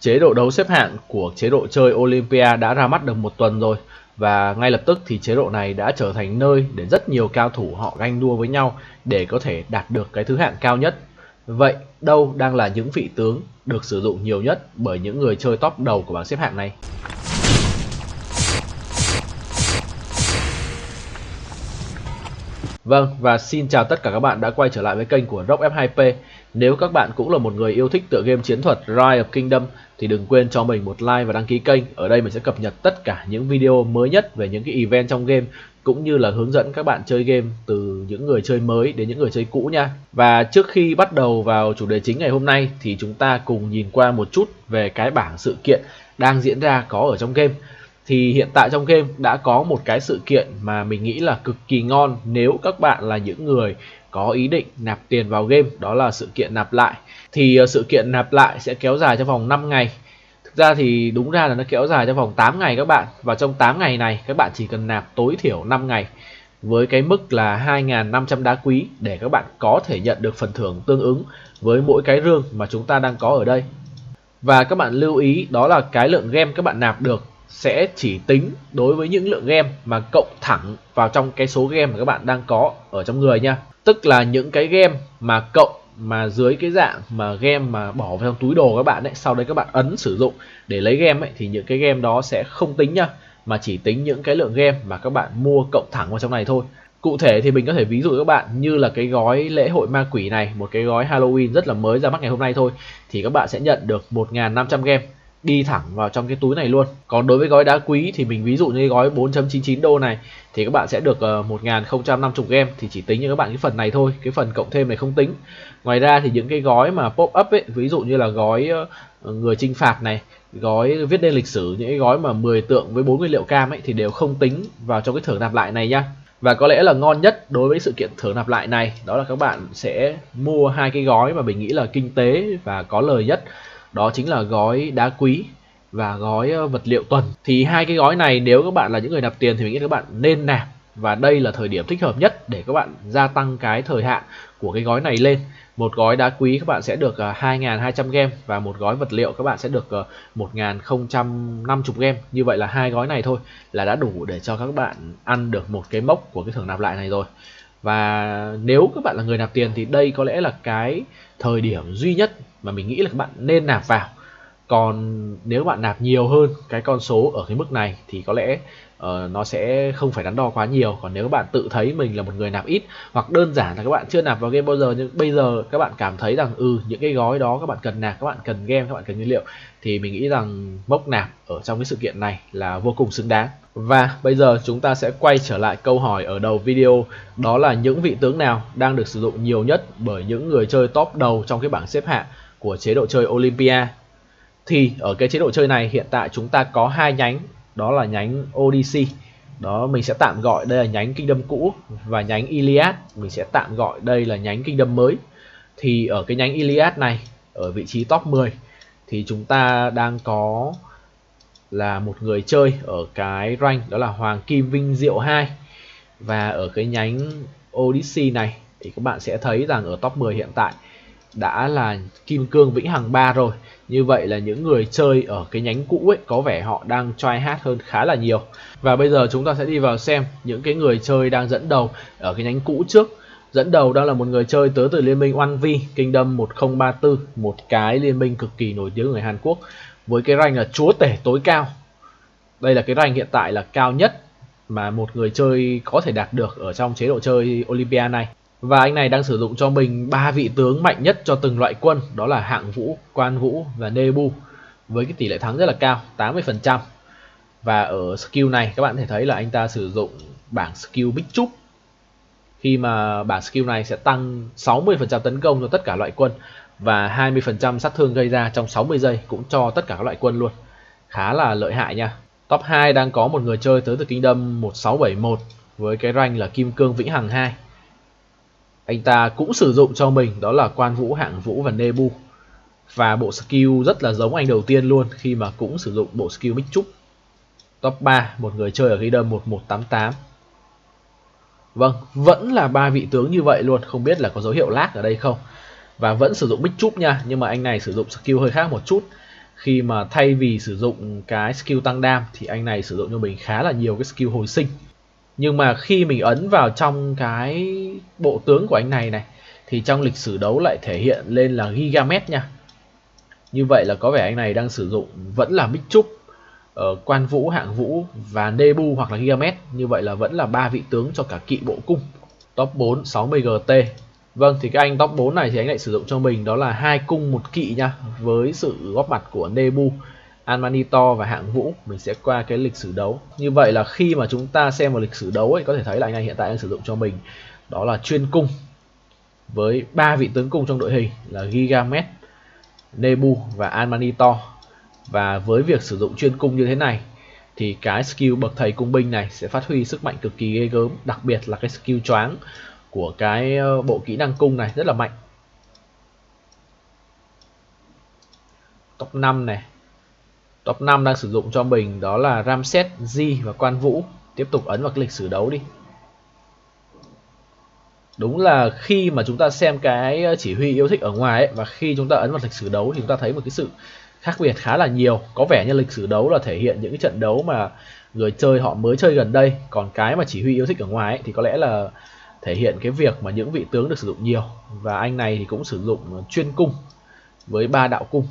Chế độ đấu xếp hạng của chế độ chơi Olympia đã ra mắt được một tuần rồi, và ngay lập tức thì chế độ này đã trở thành nơi để rất nhiều cao thủ họ ganh đua với nhau để có thể đạt được cái thứ hạng cao nhất. Vậy đâu đang là những vị tướng được sử dụng nhiều nhất bởi những người chơi top đầu của bảng xếp hạng này? Vâng, và xin chào tất cả các bạn đã quay trở lại với kênh của Rock F2P. Nếu các bạn cũng là một người yêu thích tựa game chiến thuật Rise of Kingdom thì đừng quên cho mình một like và đăng ký kênh. Ở đây mình sẽ cập nhật tất cả những video mới nhất về những cái event trong game, cũng như là hướng dẫn các bạn chơi game từ những người chơi mới đến những người chơi cũ nha. Và trước khi bắt đầu vào chủ đề chính ngày hôm nay thì chúng ta cùng nhìn qua một chút về cái bảng sự kiện đang diễn ra có ở trong game. Thì hiện tại trong game đã có một cái sự kiện mà mình nghĩ là cực kỳ ngon nếu các bạn là những người có ý định nạp tiền vào game, đó là sự kiện nạp lại. Thì sự kiện nạp lại sẽ kéo dài trong vòng 5 ngày. Thực ra thì đúng ra là nó kéo dài trong vòng 8 ngày các bạn. Và trong 8 ngày này các bạn chỉ cần nạp tối thiểu 5 ngày với cái mức là 2.500 đá quý để các bạn có thể nhận được phần thưởng tương ứng với mỗi cái rương mà chúng ta đang có ở đây. Và các bạn lưu ý đó là cái lượng game các bạn nạp được sẽ chỉ tính đối với những lượng game mà cộng thẳng vào trong cái số game mà các bạn đang có ở trong người nha. Tức là những cái game mà cộng mà dưới cái dạng mà game mà bỏ vào trong túi đồ các bạn ấy, sau đấy các bạn ấn sử dụng để lấy game ấy, thì những cái game đó sẽ không tính nha, mà chỉ tính những cái lượng game mà các bạn mua cộng thẳng vào trong này thôi. Cụ thể thì mình có thể ví dụ các bạn như là cái gói lễ hội ma quỷ này, một cái gói Halloween rất là mới ra mắt ngày hôm nay thôi, thì các bạn sẽ nhận được 1.500 game đi thẳng vào trong cái túi này luôn. Còn đối với gói đá quý thì mình ví dụ như gói 4.99 đô này thì các bạn sẽ được 1.050 game, thì chỉ tính cho các bạn cái phần này thôi, cái phần cộng thêm này không tính. Ngoài ra thì những cái gói mà pop up ấy, ví dụ như là gói người chinh phạt này, gói viết nên lịch sử, những cái gói mà 10 tượng với 4 nguyên liệu cam ấy thì đều không tính vào trong cái thưởng nạp lại này nhá. Và có lẽ là ngon nhất đối với sự kiện thưởng nạp lại này đó là các bạn sẽ mua hai cái gói mà mình nghĩ là kinh tế và có lời nhất, đó chính là gói đá quý và gói vật liệu tuần. Thì hai cái gói này nếu các bạn là những người nạp tiền thì mình nghĩ các bạn nên nạp, và đây là thời điểm thích hợp nhất để các bạn gia tăng cái thời hạn của cái gói này lên. Một gói đá quý các bạn sẽ được 2.200 game và một gói vật liệu các bạn sẽ được 1.050 game. Như vậy là hai gói này thôi là đã đủ để cho các bạn ăn được một cái mốc của cái thưởng nạp lại này rồi. Và nếu các bạn là người nạp tiền thì đây có lẽ là cái thời điểm duy nhất mà mình nghĩ là các bạn nên nạp vào. Còn nếu các bạn nạp nhiều hơn cái con số ở cái mức này thì có lẽ nó sẽ không phải đắn đo quá nhiều. Còn nếu các bạn tự thấy mình là một người nạp ít, hoặc đơn giản là các bạn chưa nạp vào game bao giờ nhưng bây giờ các bạn cảm thấy rằng những cái gói đó các bạn cần nạp, các bạn cần game, các bạn cần nguyên liệu, thì mình nghĩ rằng mốc nạp ở trong cái sự kiện này là vô cùng xứng đáng. Và bây giờ chúng ta sẽ quay trở lại câu hỏi ở đầu video, đó là những vị tướng nào đang được sử dụng nhiều nhất bởi những người chơi top đầu trong cái bảng xếp hạng của chế độ chơi Olympia. Thì ở cái chế độ chơi này hiện tại chúng ta có hai nhánh, đó là nhánh Odyssey, đó mình sẽ tạm gọi đây là nhánh Kingdom cũ, và nhánh Iliad mình sẽ tạm gọi đây là nhánh Kingdom mới. Thì ở cái nhánh Iliad này, ở vị trí top 10 thì chúng ta đang có là một người chơi ở cái rank đó là Hoàng Kim Vinh Diệu 2. Và ở cái nhánh Odyssey này thì các bạn sẽ thấy rằng ở top 10 hiện tại đã là Kim Cương Vĩnh Hằng 3 rồi. Như vậy là những người chơi ở cái nhánh cũ ấy có vẻ họ đang try hard hơn khá là nhiều. Và bây giờ chúng ta sẽ đi vào xem những cái người chơi đang dẫn đầu ở cái nhánh cũ trước. Dẫn đầu đó là một người chơi tới từ liên minh One V Kingdom 1034, một cái liên minh cực kỳ nổi tiếng ở người Hàn Quốc, với cái rank là chúa tể tối cao. Đây là cái rank hiện tại là cao nhất mà một người chơi có thể đạt được ở trong chế độ chơi Olympia này. Và anh này đang sử dụng cho mình 3 vị tướng mạnh nhất cho từng loại quân, đó là Hạng Vũ, Quan Vũ và Nebu, với cái tỷ lệ thắng rất là cao, 80%. Và ở skill này các bạn có thể thấy là anh ta sử dụng bảng skill Big Chúp. Khi mà bảng skill này sẽ tăng 60% tấn công cho tất cả loại quân và 20% sát thương gây ra trong 60 giây cũng cho tất cả các loại quân luôn. Khá là lợi hại nha. Top 2 đang có một người chơi tới từ Kingdom 1671 với cái rank là Kim Cương Vĩnh Hằng 2. Anh ta cũng sử dụng cho mình đó là Quan Vũ, Hạng Vũ và Nebu. Và bộ skill rất là giống anh đầu tiên luôn khi mà cũng sử dụng bộ skill Big Chúp. Top 3, một người chơi ở Kingdom 1188. Vâng, vẫn là 3 vị tướng như vậy luôn, không biết là có dấu hiệu lag ở đây không. Và vẫn sử dụng Big Chúp nha, nhưng mà anh này sử dụng skill hơi khác một chút. khi mà thay vì sử dụng cái skill tăng đam thì anh này sử dụng cho mình khá là nhiều cái skill hồi sinh. Nhưng mà khi mình ấn vào trong cái bộ tướng của anh này này thì trong lịch sử đấu lại thể hiện lên là Gigamet nha. Như vậy là có vẻ anh này đang sử dụng vẫn là Bích Trúc, Quan Vũ, Hạng Vũ và Nebu hoặc là Gigamet. Như vậy là vẫn là 3 vị tướng cho cả kỵ bộ cung. Top 4 60 GT. Vâng, thì cái anh top 4 này thì anh lại sử dụng cho mình đó là 2 cung 1 kỵ nha, với sự góp mặt của Nebu, Almanito và Hạng Vũ. Mình sẽ qua cái lịch sử đấu. Như vậy là khi mà chúng ta xem vào lịch sử đấu ấy, có thể thấy là anh này hiện tại đang sử dụng cho mình đó là chuyên cung với 3 vị tướng cung trong đội hình là Gigamet, Nebu và Almanito. Và với việc sử dụng chuyên cung như thế này thì cái skill bậc thầy cung binh này sẽ phát huy sức mạnh cực kỳ ghê gớm, đặc biệt là cái skill choáng của cái bộ kỹ năng cung này rất là mạnh. Top 5 này. Top 5 đang sử dụng cho mình đó là Ramses, Di và Quan Vũ. Tiếp tục ấn vào cái lịch sử đấu đi. Đúng là khi mà chúng ta xem cái chỉ huy yêu thích ở ngoài ấy, và khi chúng ta ấn vào lịch sử đấu thì chúng ta thấy một cái sự khác biệt khá là nhiều. Có vẻ như lịch sử đấu là thể hiện những cái trận đấu mà người chơi họ mới chơi gần đây. Còn cái mà chỉ huy yêu thích ở ngoài ấy, thì có lẽ là thể hiện cái việc mà những vị tướng được sử dụng nhiều. Và anh này thì cũng sử dụng chuyên cung với 3 đạo cung.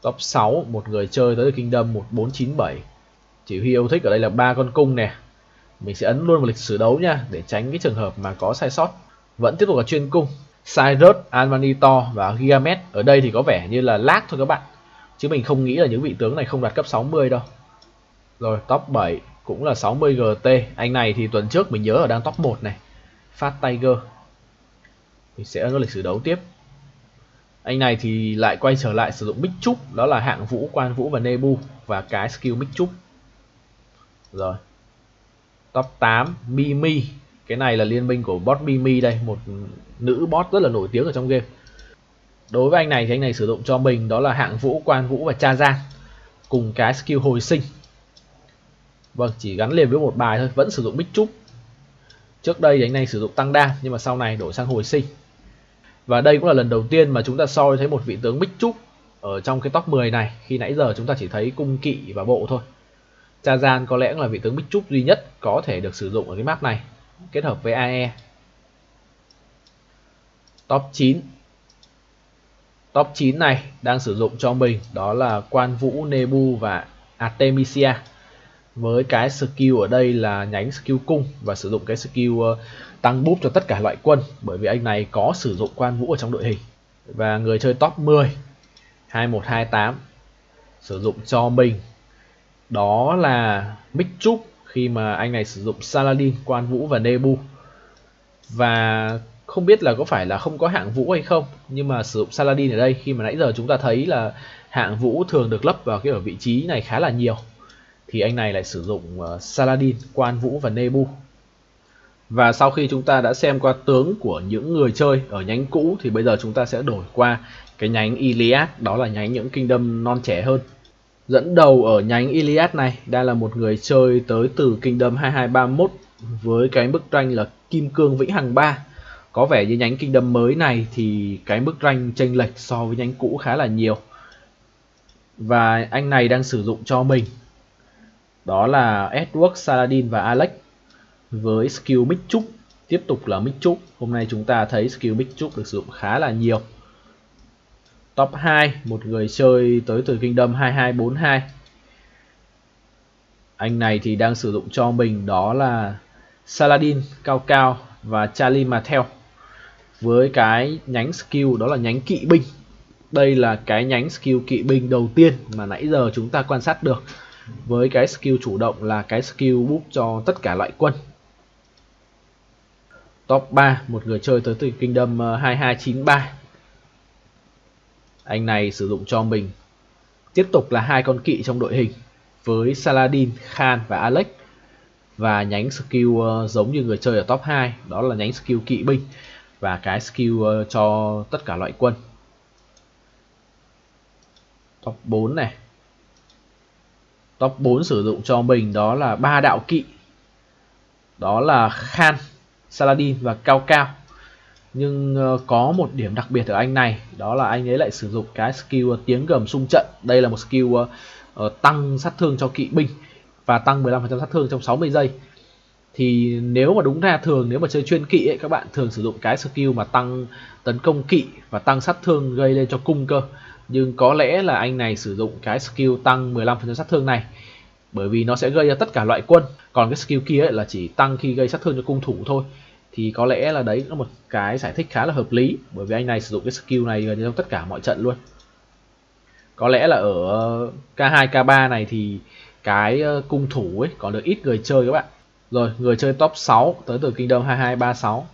Top 6, một người chơi tới từ Kingdom 1497. Chỉ huy yêu thích ở đây là 3 con cung nè. Mình sẽ ấn luôn vào lịch sử đấu nha, để tránh cái trường hợp mà có sai sót. Vẫn tiếp tục là chuyên cung, Cyrus, Almanito và Gigamet. Ở đây thì có vẻ như là lag thôi các bạn, chứ mình không nghĩ là những vị tướng này không đạt cấp 60 đâu. Rồi top 7 cũng là 60 GT. Anh này thì tuần trước mình nhớ ở đang top 1 này, Fat Tiger. Mình sẽ ấn vào lịch sử đấu tiếp. Anh này thì lại quay trở lại sử dụng Bích Trúc, đó là Hạng Vũ, Quan Vũ và Nebu và cái skill Bích Trúc. Rồi. Top 8 Mimi. Cái này là liên minh của bot Mimi đây, một nữ bot rất là nổi tiếng ở trong game. Đối với anh này thì anh này sử dụng cho mình đó là Hạng Vũ, Quan Vũ và Chazan cùng cái skill hồi sinh. Vâng, chỉ gắn liền với một bài thôi, vẫn sử dụng Bích Trúc. Trước đây thì anh này sử dụng tăng đam nhưng mà sau này đổi sang hồi sinh. Và đây cũng là lần đầu tiên mà chúng ta soi thấy một vị tướng Bích Trúc ở trong cái top 10 này, khi nãy giờ chúng ta chỉ thấy cung kỵ và bộ thôi. Chazan có lẽ cũng là vị tướng Bích Trúc duy nhất có thể được sử dụng ở cái map này kết hợp với AE. Top 9. Top 9 này đang sử dụng cho mình đó là Quan Vũ, Nebu và Artemisia. Với cái skill ở đây là nhánh skill cung và sử dụng cái skill tăng boost cho tất cả loại quân, bởi vì anh này có sử dụng Quan Vũ ở trong đội hình. Và người chơi top 10 2128 sử dụng cho mình đó là Bích Trúc, khi mà anh này sử dụng Saladin, Quan Vũ và Nebu. Và không biết là có phải là không có Hạng Vũ hay không, nhưng mà sử dụng Saladin ở đây khi mà nãy giờ chúng ta thấy là Hạng Vũ thường được lấp vào cái ở vị trí này khá là nhiều, thì anh này lại sử dụng Saladin, Quan Vũ và Nebu. Và sau khi chúng ta đã xem qua tướng của những người chơi ở nhánh cũ thì bây giờ chúng ta sẽ đổi qua cái nhánh Iliad, đó là nhánh những Kingdom non trẻ hơn. Dẫn đầu ở nhánh Iliad này đang là một người chơi tới từ Kingdom 2231 với cái mức rank là Kim Cương Vĩnh Hằng 3. Có vẻ như nhánh Kingdom mới này thì cái mức rank chênh lệch so với nhánh cũ khá là nhiều. Và anh này đang sử dụng cho mình đó là Edward, Saladin và Alex với skill Bích Trúc. Tiếp tục là Bích Trúc. Hôm nay chúng ta thấy skill Bích Trúc được sử dụng khá là nhiều. Top 2, một người chơi tới từ Kingdom 2242. Anh này thì đang sử dụng cho mình đó là Saladin, Cao Cao và Charlie Martel với cái nhánh skill đó là nhánh kỵ binh. Đây là cái nhánh skill kỵ binh đầu tiên mà nãy giờ chúng ta quan sát được, với cái skill chủ động là cái skill boost cho tất cả loại quân. Top 3, một người chơi tới từ Kingdom 2293. Anh này sử dụng cho mình tiếp tục là 2 con kỵ trong đội hình với Saladin, Khan và Alex, và nhánh skill giống như người chơi ở top 2, đó là nhánh skill kỵ binh và cái skill cho tất cả loại quân. Top 4 này. Top 4 sử dụng cho mình đó là 3 đạo kỵ, đó là Khan, Saladin và Cao Cao. Nhưng có một điểm đặc biệt ở anh này, đó là anh ấy lại sử dụng cái skill tiếng gầm xung trận. Đây là một skill tăng sát thương cho kỵ binh và tăng 15% sát thương trong 60 giây. Thì nếu mà đúng ra thường nếu mà chơi chuyên kỵ ấy, các bạn thường sử dụng cái skill mà tăng tấn công kỵ và tăng sát thương gây lên cho cung cơ. Nhưng có lẽ là anh này sử dụng cái skill tăng 15% sát thương này bởi vì nó sẽ gây ra tất cả loại quân. Còn cái skill kia ấy là chỉ tăng khi gây sát thương cho cung thủ thôi. Thì có lẽ là đấy là một cái giải thích khá là hợp lý, bởi vì anh này sử dụng cái skill này gần như trong tất cả mọi trận luôn. Có lẽ là ở K2, K3 này thì cái cung thủ ấy còn được ít người chơi các bạn. Rồi, người chơi top 6 tới từ Kingdom 2236.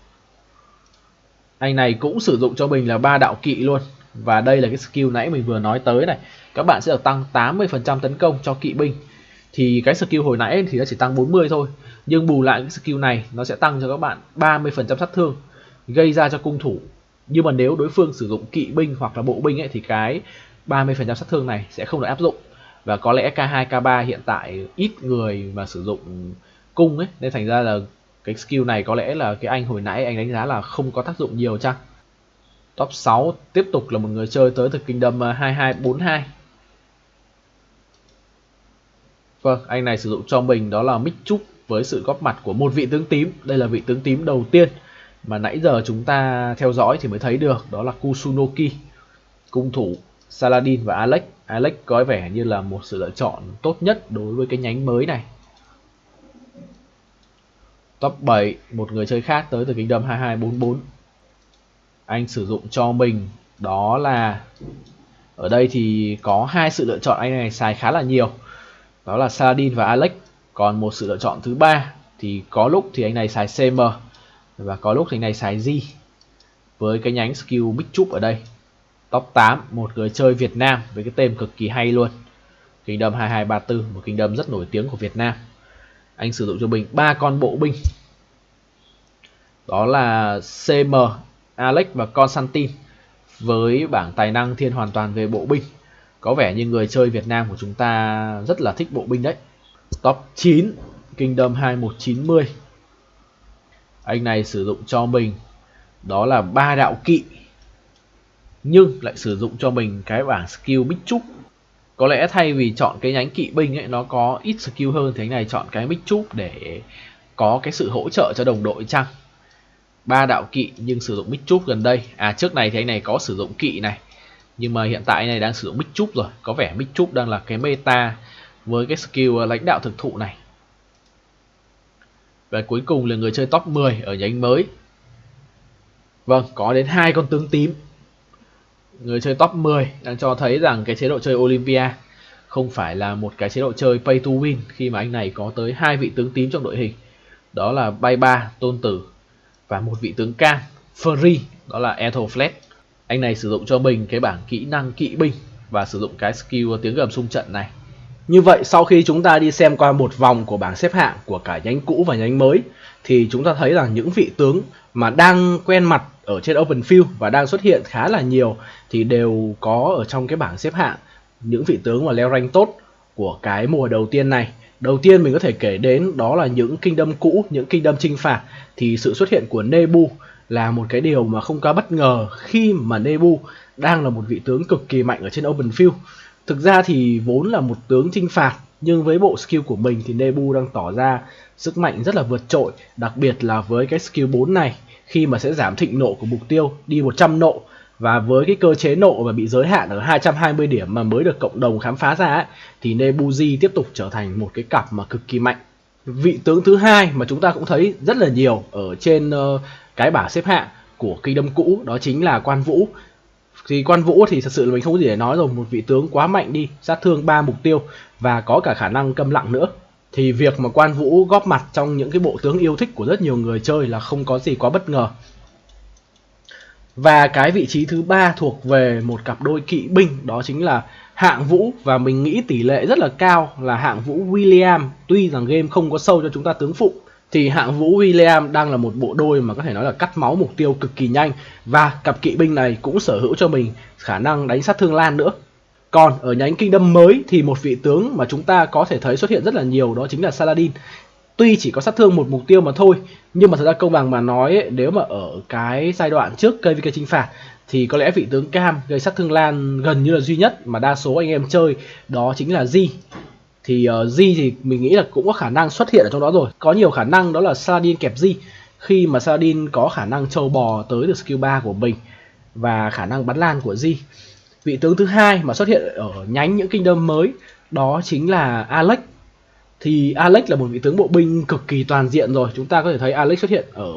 Anh này cũng sử dụng cho mình là 3 đạo kỵ luôn. Và đây là cái skill nãy mình vừa nói tới này. Các bạn sẽ được tăng 80% tấn công cho kỵ binh. Thì cái skill hồi nãy thì nó chỉ tăng 40 thôi. Nhưng bù lại cái skill này nó sẽ tăng cho các bạn 30% sát thương gây ra cho cung thủ. Nhưng mà nếu đối phương sử dụng kỵ binh hoặc là bộ binh ấy, thì cái 30% sát thương này sẽ không được áp dụng. Và có lẽ K2, K3 hiện tại ít người mà sử dụng cung ấy, nên thành ra là cái skill này có lẽ là cái anh hồi nãy anh đánh giá là không có tác dụng nhiều chăng. Top 6 tiếp tục là một người chơi tới từ Kingdom 2242. Vâng, anh này sử dụng cho mình đó là Mick Trúc với sự góp mặt của một vị tướng tím. Đây là vị tướng tím đầu tiên mà nãy giờ chúng ta theo dõi thì mới thấy được, đó là Kusunoki, cung thủ Saladin và Alex. Alex có vẻ như là một sự lựa chọn tốt nhất đối với cái nhánh mới này. Top 7, một người chơi khác tới từ Kingdom 2244. Anh sử dụng cho mình đó là, ở đây thì có hai sự lựa chọn anh này xài khá là nhiều, đó là Saladin và Alex. Còn một sự lựa chọn thứ ba thì có lúc thì anh này xài CM và có lúc thì anh này xài G với cái nhánh skill Big Chup ở đây. Top 8, một người chơi Việt Nam với cái tên cực kỳ hay luôn, Kingdom 2234, một kingdom rất nổi tiếng của Việt Nam. Anh sử dụng cho mình 3 con bộ binh, đó là CM, Alex và Constantine với bảng tài năng thiên hoàn toàn về bộ binh. Có vẻ như người chơi Việt Nam của chúng ta rất là thích bộ binh đấy. Top 9, Kingdom 2190. Anh này sử dụng cho mình đó là 3 đạo kỵ, nhưng lại sử dụng cho mình cái bảng skill Big Chup. Có lẽ thay vì chọn cái nhánh kỵ binh ấy, nó có ít skill hơn, thì anh này chọn cái Big Chup để có cái sự hỗ trợ cho đồng đội chăng. 3 đạo kỵ nhưng sử dụng Big Chup gần đây. Trước này thì anh này có sử dụng kỵ này, nhưng mà hiện tại anh này đang sử dụng Big Chup rồi. Có vẻ Big Chup đang là cái meta với cái skill lãnh đạo thực thụ này. Và cuối cùng là người chơi top 10 ở nhánh mới. Vâng, có đến 2 con tướng tím. Người chơi top 10 đang cho thấy rằng cái chế độ chơi Olympia không phải là một cái chế độ chơi pay to win, khi mà anh này có tới 2 vị tướng tím trong đội hình. Đó là Bay Ba, Tôn Tử và một vị tướng cam, Free, đó là Ethelflaed. Anh này sử dụng cho mình cái bảng kỹ năng kỵ binh và sử dụng cái skill tiếng gầm xung trận này. Như vậy sau khi chúng ta đi xem qua một vòng của bảng xếp hạng của cả nhánh cũ và nhánh mới, thì chúng ta thấy rằng những vị tướng mà đang quen mặt ở trên Open Field và đang xuất hiện khá là nhiều thì đều có ở trong cái bảng xếp hạng những vị tướng mà leo rank tốt của cái mùa đầu tiên này. Đầu tiên mình có thể kể đến đó là những kingdom cũ, những kingdom chinh phạt, thì sự xuất hiện của Nebu là một cái điều mà không quá bất ngờ, khi mà Nebu đang là một vị tướng cực kỳ mạnh ở trên Open Field. Thực ra thì vốn là một tướng chinh phạt, nhưng với bộ skill của mình thì Nebu đang tỏ ra sức mạnh rất là vượt trội, đặc biệt là với cái skill 4 này, khi mà sẽ giảm thịnh nộ của mục tiêu đi 100 nộ, và với cái cơ chế nộ mà bị giới hạn ở 220 điểm mà mới được cộng đồng khám phá ra ấy, thì Nebuzi tiếp tục trở thành một cái cặp mà cực kỳ mạnh. Vị tướng thứ hai mà chúng ta cũng thấy rất là nhiều ở trên cái bảng xếp hạng của kingdom cũ, đó chính là Quan Vũ. Thì Quan Vũ thì thật sự là mình không có gì để nói rồi, một vị tướng quá mạnh đi, sát thương 3 mục tiêu và có cả khả năng câm lặng nữa. Thì việc mà Quan Vũ góp mặt trong những cái bộ tướng yêu thích của rất nhiều người chơi là không có gì quá bất ngờ. Và cái vị trí thứ ba thuộc về một cặp đôi kỵ binh, đó chính là Hạng Vũ, và mình nghĩ tỷ lệ rất là cao là Hạng Vũ William. Tuy rằng game không có sâu cho chúng ta tướng phụ, thì Hạng Vũ William đang là một bộ đôi mà có thể nói là cắt máu mục tiêu cực kỳ nhanh, và cặp kỵ binh này cũng sở hữu cho mình khả năng đánh sát thương lan nữa. Còn ở nhánh Kingdom mới thì một vị tướng mà chúng ta có thể thấy xuất hiện rất là nhiều, đó chính là Saladin. tuy chỉ có sát thương một mục tiêu mà thôi, nhưng mà thật ra công bằng mà nói ấy, nếu mà ở cái giai đoạn trước KVK chinh phạt thì có lẽ vị tướng cam gây sát thương lan gần như là duy nhất mà đa số anh em chơi, đó chính là Di. Thì Di thì mình nghĩ là cũng có khả năng xuất hiện ở trong đó rồi. Có nhiều khả năng đó là Saladin kẹp Di, khi mà Saladin có khả năng trâu bò tới được skill 3 của mình và khả năng bắn lan của Di. Vị tướng thứ hai mà xuất hiện ở nhánh những kingdom mới đó chính là Alex. Thì Alex là một vị tướng bộ binh cực kỳ toàn diện rồi. Chúng ta có thể thấy Alex xuất hiện ở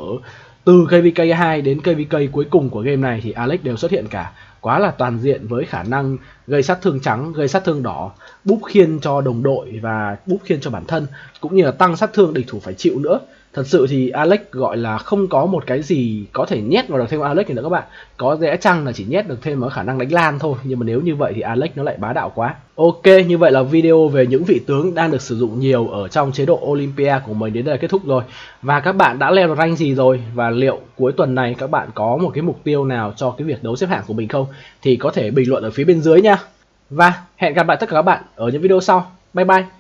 từ KVK 2 đến KVK cuối cùng của game này thì Alex đều xuất hiện cả. Quá là toàn diện với khả năng gây sát thương trắng, gây sát thương đỏ, búp khiên cho đồng đội và búp khiên cho bản thân, cũng như là tăng sát thương địch thủ phải chịu nữa. Thật sự thì Alex gọi là không có một cái gì có thể nhét vào được thêm Alex nữa các bạn. Có lẽ chăng là chỉ nhét được thêm một khả năng đánh lan thôi, nhưng mà nếu như vậy thì Alex nó lại bá đạo quá. Ok, như vậy là video về những vị tướng đang được sử dụng nhiều ở trong chế độ Olympia của mình đến đây là kết thúc rồi. Và các bạn đã leo được rank gì rồi, và liệu cuối tuần này các bạn có một cái mục tiêu nào cho cái việc đấu xếp hạng của mình không, thì có thể bình luận ở phía bên dưới nha. Và hẹn gặp lại tất cả các bạn ở những video sau. Bye bye.